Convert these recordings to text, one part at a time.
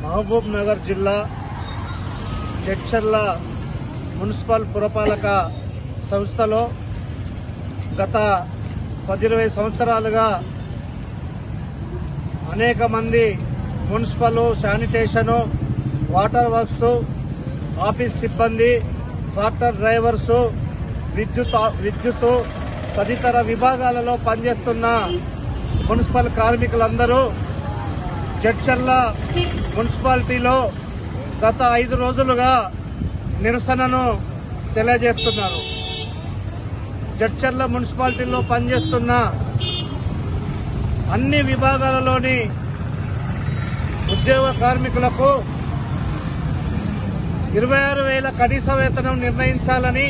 మహబూబ్ నగర్ జిల్లా జడ్చర్ల మున్సిపల్ పురపాలక సంస్థలో గత 10-20 సంవత్సరాలుగా అనేక మంది municipal, sanitation, water works, office సిబ్బంది, ట్రాక్టర్ డ్రైవర్స్, విద్యుత్ తదితర విభాగాలలో పనిచేస్తున్న మున్సిపల్ కార్మికులందరూ జడ్చర్ల మున్సిపాలిటీలో గత 5 రోజులుగా నిరసనను తెలియజేస్తున్నారు. జడ్చర్ల మున్సిపాలిటీలో పనిచేస్తున్న అన్ని విభాగాలలోని ఉద్యోగ కార్మికులకు 26,000 కనీస వేతనం నిర్ణయించాలని,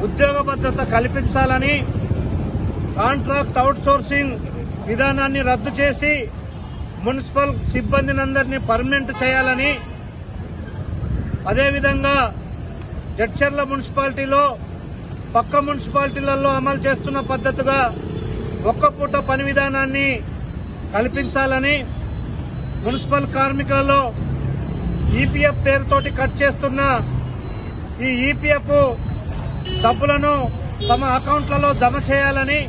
ఉద్యోగ భద్రత కల్పించాలని, కాంట్రాక్ట్ అవుట్సోర్సింగ్ విధానాన్ని రద్దు చేసి మున్సిపల్ సిబ్బందినందరినీ పర్మనెంట్ చేయాలని, అదేవిధంగా జడ్చర్ల మున్సిపాలిటీలో పక్క మున్సిపాలిటీలలో అమలు చేస్తున్న పద్ధతిగా ఒక్క పూట పని విధానాన్ని కల్పించాలని, మున్సిపల్ కార్మికులలో ఈపీఎఫ్ పేరుతోటి కట్ చేస్తున్న ఈ ఈపీఎఫ్ డబ్బులను తమ అకౌంట్లలో జమ చేయాలని,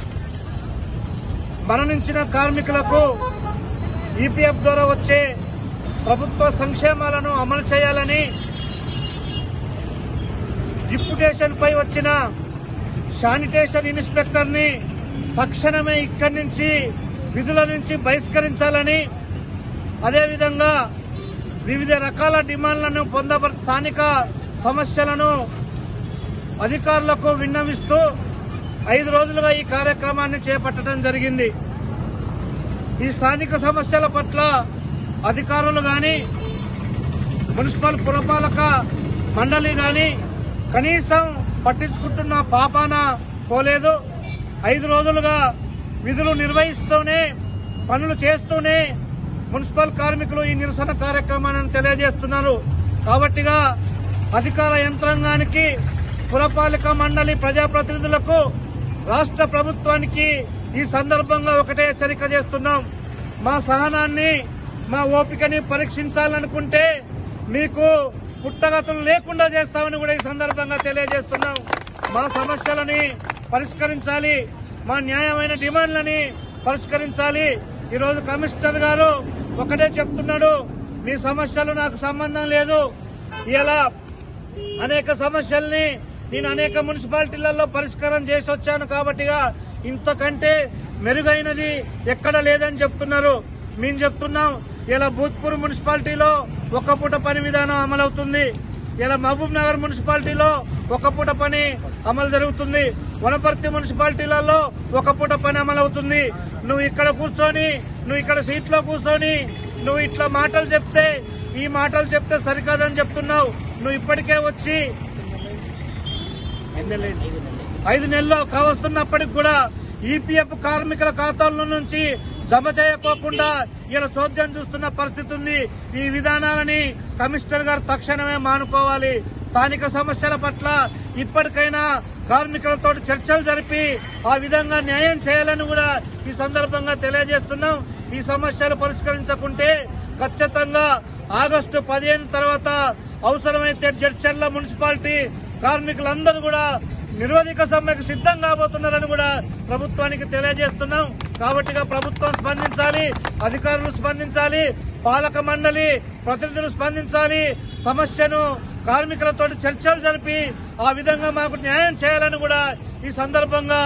మరణించిన కార్మికులకు ఈపీఎఫ్ ద్వారా వచ్చే ప్రభుత్వ సంక్షేమాలను అమలు చేయాలని, డిప్యుటేషన్ పై వచ్చిన శానిటేషన్ ఇన్స్పెక్టర్ ని తక్షణమే ఇక్కడి నుంచి విధుల నుంచి బహిష్కరించాలని, అదేవిధంగా వివిధ రకాల డిమాండ్లను స్థానిక సమస్యలను అధికారులకు విన్నవిస్తూ 5 రోజులుగా ఈ కార్యక్రమాన్ని చేపట్టడం జరిగింది. ఈ స్థానిక సమస్యల పట్ల అధికారులు గాని, మున్సిపల్ పురపాలక మండలి గాని కనీసం పట్టించుకుంటున్న పాపాన పోలేదు. 5 రోజులుగా విధులు నిర్వహిస్తూనే, పనులు చేస్తూనే మున్సిపల్ కార్మికులు ఈ నిరసన కార్యక్రమాన్ని తెలియజేస్తున్నారు. కాబట్టిగా అధికార యంత్రాంగానికి, పురపాలక మండలి ప్రజాప్రతినిధులకు, రాష్ట్ర ప్రభుత్వానికి ఈ సందర్భంగా ఒకటే హెచ్చరిక చేస్తున్నాం. మా సహనాన్ని, మా ఓపికని పరీక్షించాలనుకుంటే మీకు పుట్టగతులు లేకుండా చేస్తామని కూడా ఈ సందర్భంగా తెలియజేస్తున్నాం. మా సమస్యలని పరిష్కరించాలి, మా న్యాయమైన డిమాండ్లని పరిష్కరించాలి. ఈరోజు కమిషనర్ గారు ఒకటే చెప్తున్నాడు, మీ సమస్యలు నాకు సంబంధం లేదు. ఇలా అనేక సమస్యల్ని నేను అనేక మున్సిపాలిటీలలో పరిష్కారం చేసి వచ్చాను కాబట్టిగా ఇంతకంటే మెరుగైనది ఎక్కడ లేదని చెప్తున్నారు. మేము చెప్తున్నాం, ఇలా భూత్పూర్ మున్సిపాలిటీలో ఒక్క పూట పని విధానం అమలవుతుంది. ఇలా మహబూబ్ నగర్ మున్సిపాలిటీలో ఒక్క పూట పని అమలు జరుగుతుంది. వనపర్తి మున్సిపాలిటీలలో ఒక్క పూట పని అమలవుతుంది. నువ్వు ఇక్కడ కూర్చొని, నువ్వు ఇక్కడ సీట్లో కూర్చొని నువ్వు ఇట్లా మాటలు చెప్తే, ఈ మాటలు చెప్తే సరికాదని చెప్తున్నావు. నువ్వు ఇప్పటికే వచ్చి 5 నెలలు కావస్తున్నప్పటికి కూడా ఈపీఎఫ్ కార్మికుల ఖాతాల నుంచి జమ చేయకోకుండా ఇలా చోద్యం చూస్తున్న పరిస్థితి ఉంది. ఈ విధానాలని కమిషనర్ గారు తక్షణమే మానుకోవాలి. స్థానిక సమస్యల పట్ల ఇప్పటికైనా కార్మికులతో చర్చలు జరిపి ఆ విధంగా న్యాయం చేయాలని కూడా ఈ సందర్భంగా తెలియజేస్తున్నాం. ఈ సమస్యలు పరిష్కరించకుంటే ఖచ్చితంగా ఆగస్టు 15 తర్వాత అవసరమైతే జడ్చర్ల మున్సిపాలిటీ కార్మికులందరూ కూడా నిరవధిక సమ్మెకు సిద్ధం కాబోతున్నారని కూడా ప్రభుత్వానికి తెలియజేస్తున్నాం. కాబట్టిగా ప్రభుత్వం స్పందించాలి, అధికారులు స్పందించాలి, పాలక మండలి ప్రతినిధులు స్పందించాలి. సమస్యను కార్మికులతో చర్చలు జరిపి ఆ విధంగా మాకు న్యాయం చేయాలని కూడా ఈ సందర్భంగా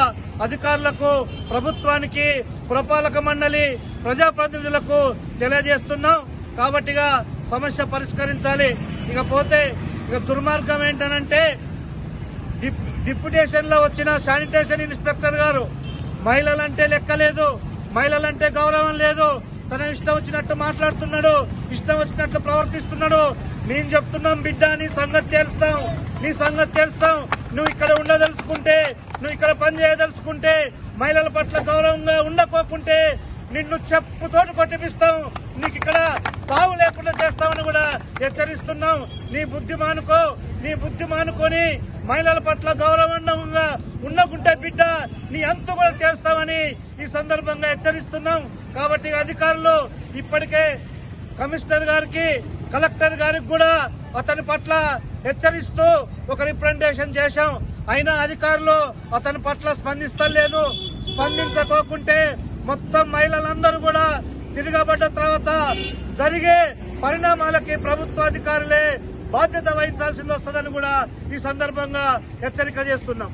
అధికారులకు, ప్రభుత్వానికి, పురపాలక మండలి ప్రజాప్రతినిధులకు తెలియజేస్తున్నాం. కాబట్టిగా సమస్య పరిష్కరించాలి. ఇకపోతే దుర్మార్గం ఏంటనంటే, డిప్యుటేషన్ లో వచ్చిన శానిటేషన్ ఇన్స్పెక్టర్ గారు మహిళలంటే లెక్కలేదు, మహిళలంటే గౌరవం లేదు, తన ఇష్టం వచ్చినట్టు మాట్లాడుతున్నాడు, ఇష్టం వచ్చినట్లు ప్రవర్తిస్తున్నాడు. మేము చెప్తున్నాం, బిడ్డ నీ సంగతి తెలుస్తాం, నీ సంగతి తెలుస్తాం. నువ్వు ఇక్కడ ఉండదలుచుకుంటే, నువ్వు ఇక్కడ పని చేయదలుచుకుంటే, మహిళల పట్ల గౌరవంగా ఉండకోకుంటే నిన్ను చెప్పుతోటి కొట్టిపిస్తాం, నీకు ఇక్కడ తావు లేకుండా చేస్తామని కూడా హెచ్చరిస్తున్నాం. నీ బుద్ధి మానుకో, నీ బుద్ధి మానుకొని మహిళల పట్ల గౌరవంగా ఉండకుంటే బిడ్డ నీ అంతు కూడా చేస్తామని ఈ సందర్భంగా హెచ్చరిస్తున్నాం. కాబట్టి అధికారులు ఇప్పటికే కమిషనర్ గారికి కలెక్టర్ గారికి కూడా అతని పట్ల హెచ్చరిస్తూ ఒక రిప్రజెంటేషన్ చేశాం. అయినా అధికారులు అతని పట్ల స్పందిస్తలేదు. స్పందించకోకుంటే మొత్తం మహిళలందరూ కూడా తిరగబడ్డ తర్వాత జరిగే పరిణామాలకి ప్రభుత్వాధికారులే బాధ్యత వహించాల్సింది వస్తుందని కూడా ఈ సందర్భంగా హెచ్చరిక చేస్తున్నాం.